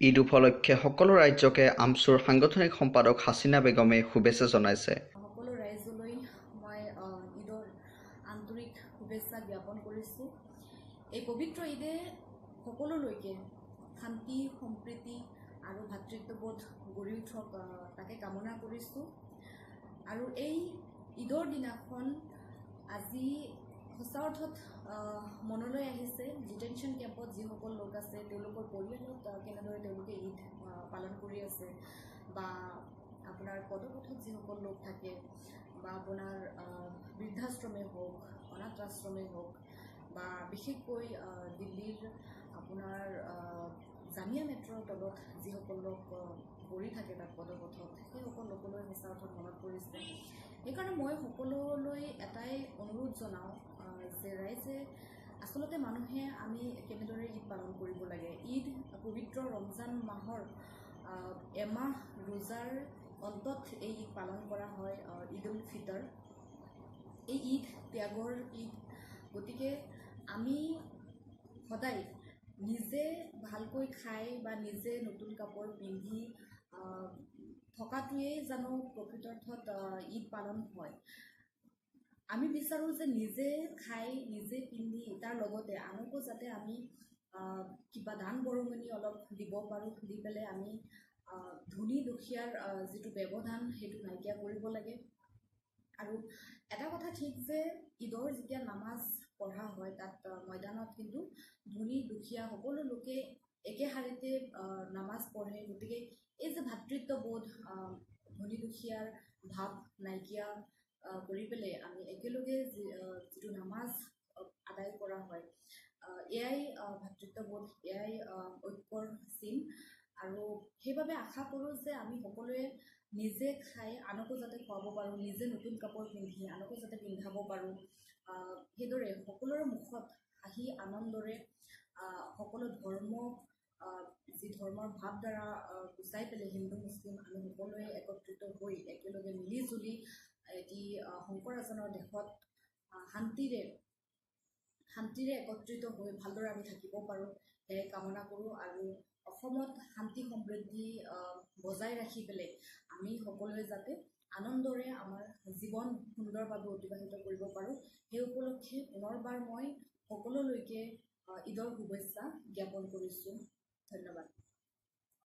ঈদ উপলক্ষে সকলো ৰাজ্যকে আমছুৰ সাংগঠনিক সম্পাদক হাছিনা বেগমে শুভেচ্ছা জনাইছে। সকলো ৰাইজলৈ মই ঈদৰ আন্তৰিক শুভেচ্ছা জ্ঞাপন কৰিছোঁ। এই পবিত্ৰ ঈদে সকলোলৈকে শান্তি সম্প্ৰীতি আৰু ভাতৃত্ববোধ গঢ়ি উঠক তাকে কামনা কৰিছোঁ। আৰু এই ঈদৰ দিনাখন আজি সঁচা অৰ্থত মনলৈ আহিছে ডিটেনশ্যন কেম্পত যিসকল লোক আছে তেওঁলোকৰ পৰিয়ালত কেনেদৰে তেওঁলোকে ঈদ পালন কৰি আছে, বা আপোনাৰ পদপথত যিসকল লোক থাকে, বা আপোনাৰ বৃদ্ধাশ্ৰমেই হওক, অনাথ আশ্ৰমেই হওক, বা বিশেষকৈ দিল্লীৰ আপোনাৰ জামিয়া মেট্ৰৰ তলত যিসকল লোক পৰি থাকে তাত পদপথত, সেইসকল লোকলৈ সঁচা অৰ্থত মনত পৰিছে। সেইকাৰণে মই সকলোলৈ এটাই অনুৰোধ জনাওঁ যে ৰাইজে আচলতে মানুহে আমি কেনেদৰে ঈদ পালন কৰিব লাগে। ঈদ পবিত্ৰ ৰমজান মাহৰ এমাহ ৰোজাৰ অন্তত এই ঈদ পালন কৰা হয়, ঈদ উল ফিতৰ। এই ঈদ ত্যাগৰ ঈদ। গতিকে আমি সদায় নিজে ভালকৈ খাই বা নিজে নতুন কাপোৰ পিন্ধি থকাটোৱেই জানো প্ৰকৃতাৰ্থত ঈদ পালন হয়। আমি বিচাৰোঁ যে নিজে খাই নিজে পিন্ধি তাৰ লগতে আনকো যাতে আমি কিবা দান বৰঙণি অলপ দিব পাৰোঁ, দি পেলাই আমি ধনী দুখীয়াৰ যিটো ব্যৱধান সেইটো নাইকিয়া কৰিব লাগে। আৰু এটা কথা ঠিক যে ঈদৰ যেতিয়া নামাজ পঢ়া হয় তাত ময়দানত কিন্তু ধনী দুখীয়া সকলো লোকে একে শাৰীতে নামাজ পঢ়ে। গতিকে এই যে ভাতৃত্ববোধ, ধনী দুখীয়াৰ ভাৱ নাইকিয়া কৰি পেলাই আমি একেলগে যিটো নামাজ আদায় কৰা হয়, এয়াই ভাতৃত্ববোধ, এয়াই ঐক্যৰ চিন। আৰু সেইবাবে আশা কৰোঁ যে আমি সকলোৱে নিজে খাই আনকো যাতে খুৱাব পাৰোঁ, নিজে নতুন কাপোৰ পিন্ধি আনকো যাতে পিন্ধাব পাৰোঁ। সেইদৰে সকলোৰে মুখত হাঁহি আনন্দৰে সকলো ধৰ্ম যি ধৰ্মৰ ভাৱধাৰা গুচাই পেলাই হিন্দু মুছলিম আমি সকলোৱে একত্ৰিত হৈ একেলগে মিলিজুলি এটি শংকৰ আজানৰ দেশত শান্তিৰে একত্ৰিত হৈ ভালদৰে আমি থাকিব পাৰোঁ, সেয়াই কামনা কৰোঁ। আৰু অসমত শান্তি সমৃদ্ধি বজাই ৰাখি পেলাই আমি সকলোৱে যাতে আনন্দৰে আমাৰ জীৱন সুন্দৰভাৱে অতিবাহিত কৰিব পাৰোঁ, সেই উপলক্ষে পুনৰবাৰ মই সকলোলৈকে ঈদৰ শুভেচ্ছা জ্ঞাপন কৰিছোঁ। ধন্যবাদ।